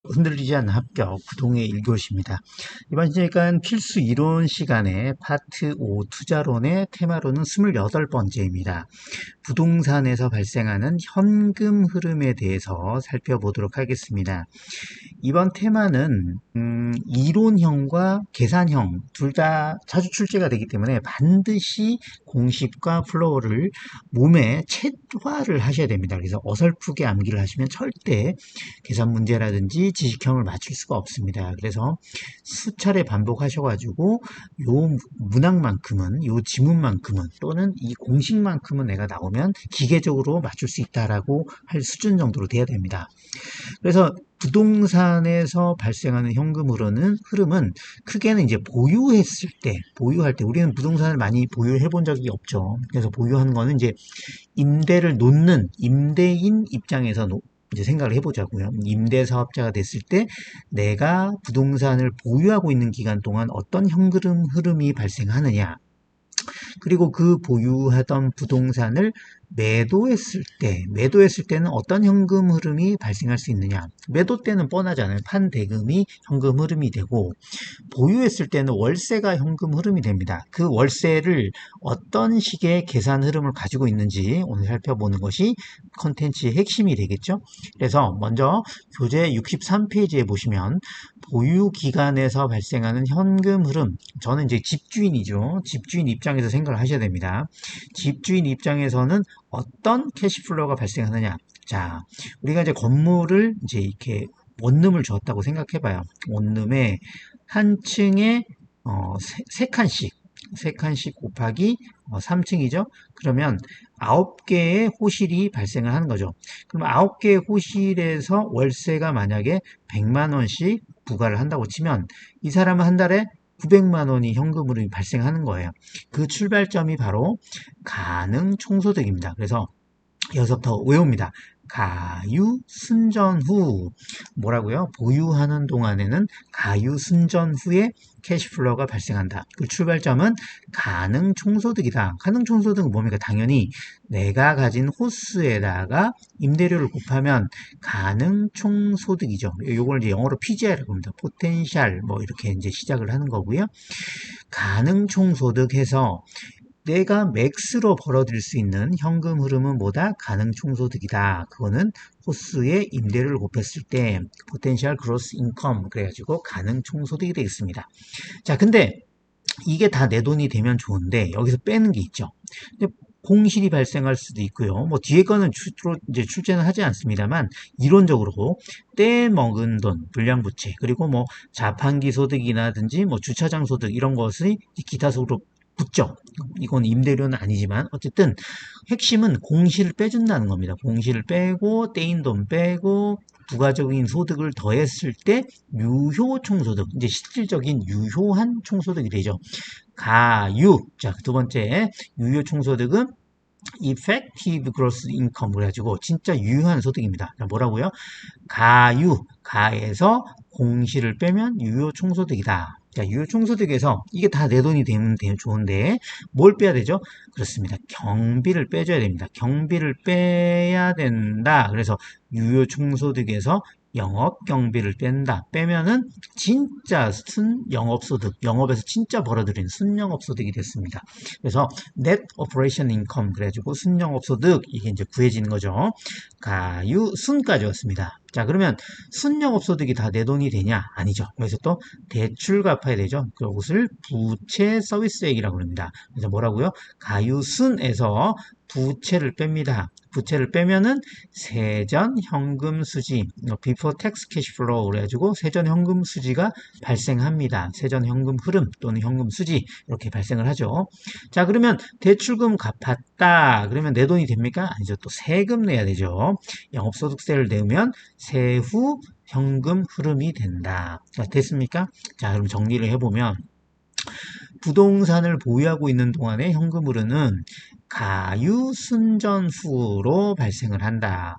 흔들리지 않는 합격 부동의 1교시입니다. 이번 시간 필수 이론 시간에 파트 5 투자론의 테마로는 28번째입니다. 부동산에서 발생하는 현금 흐름에 대해서 살펴보도록 하겠습니다. 이번 테마는 이론형과 계산형 둘 다 자주 출제가 되기 때문에 반드시 공식과 플로우를 몸에 체화를 하셔야 됩니다. 그래서 어설프게 암기를 하시면 절대 계산 문제라든지 지식형을 맞출 수가 없습니다. 그래서 수차례 반복하셔가지고 요 문항만큼은, 요 지문만큼은 또는 이 공식만큼은 내가 나오면 기계적으로 맞출 수 있다라고 할 수준 정도로 돼야 됩니다. 그래서 부동산에서 발생하는 현금 흐름은 크게는 이제 보유할 때 우리는 부동산을 많이 보유해 본 적이 없죠. 그래서 보유하는 거는 이제 임대를 놓는 임대인 입장에서 이제 생각을 해보자고요. 임대 사업자가 됐을 때 내가 부동산을 보유하고 있는 기간 동안 어떤 현금 흐름이 발생하느냐. 그리고 그 보유하던 부동산을 매도했을 때는 어떤 현금 흐름이 발생할 수 있느냐. 매도 때는 뻔하잖아요. 판 대금이 현금 흐름이 되고, 보유했을 때는 월세가 현금 흐름이 됩니다. 그 월세를 어떤 식의 계산 흐름을 가지고 있는지 오늘 살펴보는 것이 컨텐츠의 핵심이 되겠죠. 그래서 먼저 교재 63페이지에 보시면 보유 기간에서 발생하는 현금 흐름, 저는 이제 집주인이죠. 집주인 입장에서 생각을 하셔야 됩니다. 집주인 입장에서는 어떤 캐시플로우가 발생하느냐. 자, 우리가 이제 건물을 이제 이렇게 원룸을 줬다고 생각해봐요. 원룸에 한 층에 세 칸씩 곱하기 3층이죠. 그러면 9개의 호실이 발생을 하는 거죠. 그럼 9개의 호실에서 월세가 만약에 100만 원씩 부과를 한다고 치면 이 사람은 한 달에 900만 원이 현금으로 발생하는 거예요. 그 출발점이 바로 가능 총소득입니다. 그래서 여기서부터 외웁니다. 가유 순전 후 뭐라고요? 보유하는 동안에는 가유 순전 후에 캐시플로우가 발생한다. 그 출발점은 가능 총소득이다. 가능 총소득은 뭡니까? 당연히 내가 가진 호수에다가 임대료를 곱하면 가능 총소득이죠. 이걸 이제 영어로 PGI라고 합니다. 포텐셜 뭐 이렇게 이제 시작을 하는 거고요. 가능 총소득해서 내가 맥스로 벌어들일 수 있는 현금 흐름은 뭐다? 가능 총소득이다. 그거는 호수의 임대료를 곱했을 때 포텐셜 그로스 인컴 그래가지고 가능 총소득이 되겠습니다. 자, 근데 이게 다 내 돈이 되면 좋은데 여기서 빼는 게 있죠. 공실이 발생할 수도 있고요. 뭐 뒤에 거는 주로 이제 출제는 하지 않습니다만 이론적으로 떼먹은 돈, 불량부채 그리고 뭐 자판기 소득이라든지 뭐 주차장 소득 이런 것이 기타 소득으로 붙죠. 이건 임대료는 아니지만 어쨌든 핵심은 공실을 빼준다는 겁니다. 공실을 빼고 떼인 돈 빼고 부가적인 소득을 더했을 때 유효 총소득, 이제 실질적인 유효한 총소득이 되죠. 가유. 자, 두 번째 유효 총소득은 effective gross income 그래가지고 진짜 유효한 소득입니다. 뭐라고요? 가에서 공시를 빼면 유효 총소득이다. 자, 유효 총소득에서 이게 다 내 돈이 되면 좋은데 뭘 빼야 되죠? 그렇습니다. 경비를 빼줘야 됩니다. 경비를 빼야 된다. 그래서 유효 총소득에서 영업 경비를 뺀다. 빼면은 진짜 순영업소득, 영업에서 진짜 벌어들인 순영업소득이 됐습니다. 그래서 net operation income 그래가지고 순영업소득 이게 이제 구해지는 거죠. 가유 순까지 왔습니다. 자, 그러면 순영업소득이 다 내 돈이 되냐? 아니죠. 여기서 또 대출 갚아야 되죠. 그것을 부채 서비스액이라고 합니다. 그래서 뭐라고요? 가유순에서 부채를 뺍니다. 부채를 빼면은 세전 현금 수지, before tax cash flow 그래가지고 세전 현금 수지가 발생합니다. 세전 현금 흐름 또는 현금 수지 이렇게 발생을 하죠. 자, 그러면 대출금 갚았다. 그러면 내 돈이 됩니까? 아니죠. 또 세금 내야 되죠. 영업소득세를 내면 세후 현금 흐름이 된다. 자, 됐습니까? 자, 그럼 정리를 해보면 부동산을 보유하고 있는 동안의 현금 흐름은 가유순전 후로 발생을 한다.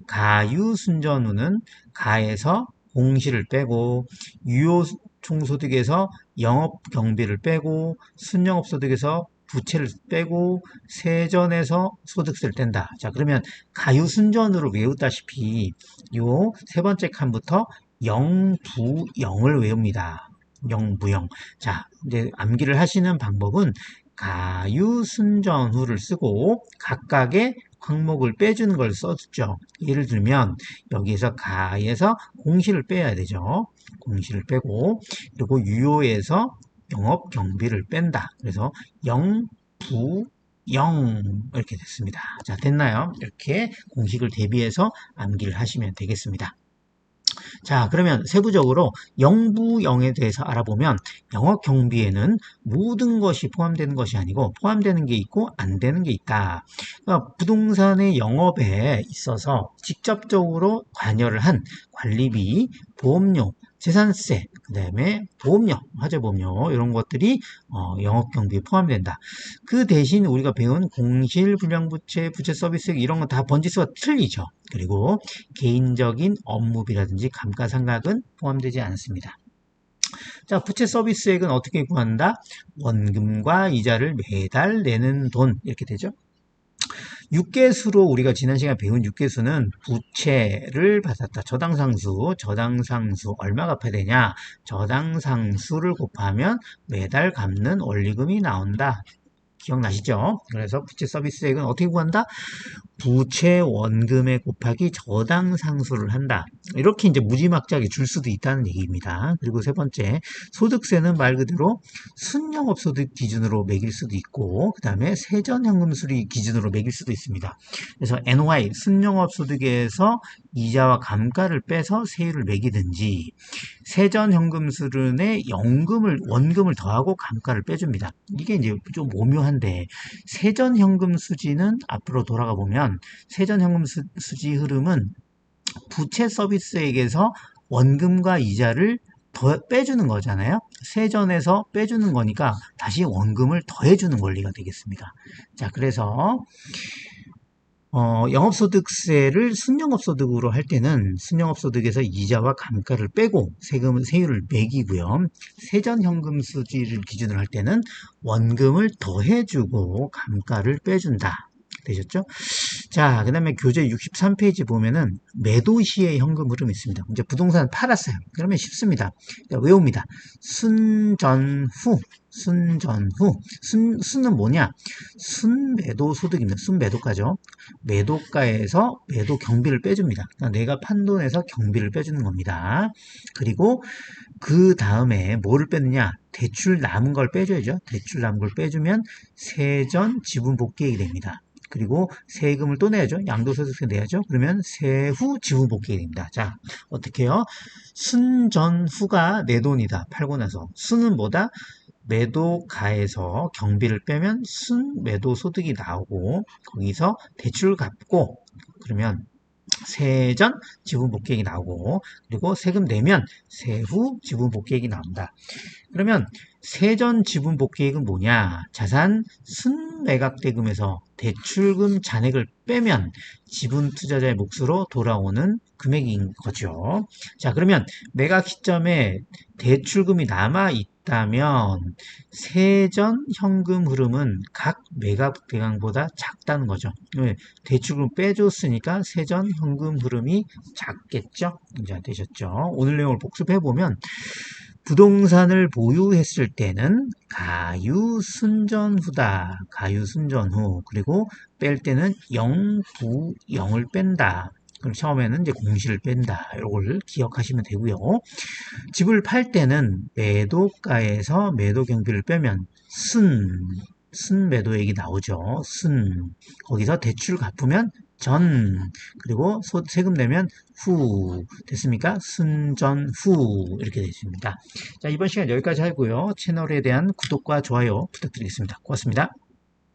가유순전 후는 가에서 공시를 빼고 유효 총소득에서 영업 경비를 빼고 순영업소득에서 부채를 빼고 세전에서 소득세를 뗀다. 자, 그러면 가유순전으로 외웠다시피 요 세 번째 칸부터 영부영을 외웁니다. 영부영. 자, 이제 암기를 하시는 방법은 가유순전후를 쓰고 각각의 항목을 빼주는 걸 써주죠. 예를 들면 여기에서 가에서 공시를 빼야 되죠. 공시를 빼고 그리고 유효에서 영업 경비를 뺀다. 그래서 영부 0 이렇게 됐습니다. 자, 됐나요? 이렇게 공식을 대비해서 암기를 하시면 되겠습니다. 자, 그러면 세부적으로 영부영에 대해서 알아보면 영업 경비에는 모든 것이 포함되는 것이 아니고 포함되는 게 있고 안 되는 게 있다. 그러니까 부동산의 영업에 있어서 직접적으로 관여를 한 관리비, 보험료, 재산세, 그 다음에 보험료, 화재보험료 이런 것들이 영업경비에 포함된다. 그 대신 우리가 배운 공실, 불량부채, 부채서비스액 이런 거 다 번지수가 틀리죠. 그리고 개인적인 업무비라든지 감가상각은 포함되지 않습니다. 자, 부채 서비스액은 어떻게 구한다? 원금과 이자를 매달 내는 돈 이렇게 되죠. 육개수로 우리가 지난 시간에 배운 육개수는 부채를 받았다. 저당상수 얼마 갚아야 되냐? 저당상수를 곱하면 매달 갚는 원리금이 나온다. 기억나시죠? 그래서 부채 서비스액은 어떻게 구한다? 부채 원금에 곱하기 저당 상수를 한다. 이렇게 이제 무지막지하게 줄 수도 있다는 얘기입니다. 그리고 세 번째, 소득세는 말 그대로 순영업소득 기준으로 매길 수도 있고, 그 다음에 세전현금수리 기준으로 매길 수도 있습니다. 그래서 NOI, 순영업소득에서 이자와 감가를 빼서 세율을 매기든지, 세전현금수른에 원금을 더하고 감가를 빼줍니다. 이게 이제 좀 오묘한데, 세전현금수지는 앞으로 돌아가 보면 세전현금 수지 흐름은 부채 서비스액에서 원금과 이자를 더 빼주는 거잖아요. 세전에서 빼주는 거니까 다시 원금을 더해주는 원리가 되겠습니다. 자, 그래서 영업소득세를 순영업소득으로 할 때는 순영업소득에서 이자와 감가를 빼고 세율을 매기고요. 세전현금수지를 기준으로 할 때는 원금을 더해주고 감가를 빼준다. 되셨죠? 자, 그 다음에 교재 63페이지 보면은 매도 시의 현금 흐름이 있습니다. 이제 부동산 팔았어요. 그러면 쉽습니다. 외웁니다. 순전후. 순은 뭐냐? 순매도 소득입니다. 순매도가죠. 매도가에서 매도 경비를 빼줍니다. 그러니까 내가 판돈에서 경비를 빼주는 겁니다. 그리고 그 다음에 뭐를 빼느냐? 대출 남은 걸 빼줘야죠. 대출 남은 걸 빼주면 세전 지분 복귀액이 됩니다. 그리고 세금을 또 내야죠. 양도소득세 내야죠. 그러면 세후 지분 복귀액이 됩니다. 자, 어떻게 해요? 순전후가 내 돈이다. 팔고 나서. 순은 뭐다? 매도가에서 경비를 빼면 순매도 소득이 나오고 거기서 대출 갚고 그러면 세전 지분 복귀액이 나오고 그리고 세금 내면 세후 지분 복귀액이 나온다. 그러면 세전 지분 복귀액은 뭐냐? 자산 순매각대금에서 대출금 잔액을 빼면 지분 투자자의 몫으로 돌아오는 금액인 거죠. 자, 그러면 매각 시점에 대출금이 남아 있다면 세전 현금 흐름은 각 매각 대강보다 작다는 거죠. 왜? 대출금 빼줬으니까 세전 현금 흐름이 작겠죠? 이제 되셨죠? 오늘 내용을 복습해 보면 부동산을 보유했을 때는 가유순전후다. 가유순전후. 그리고 뺄 때는 영부영을 뺀다. 그럼 처음에는 이제 공시를 뺀다. 이걸 기억하시면 되고요. 집을 팔 때는 매도가에서 매도 경비를 빼면 순매도액이 나오죠. 거기서 대출 갚으면 그리고 세금 내면 후 됐습니까? 순전후 이렇게 되십니다. 자, 이번 시간 여기까지 하고요. 채널에 대한 구독과 좋아요 부탁드리겠습니다. 고맙습니다.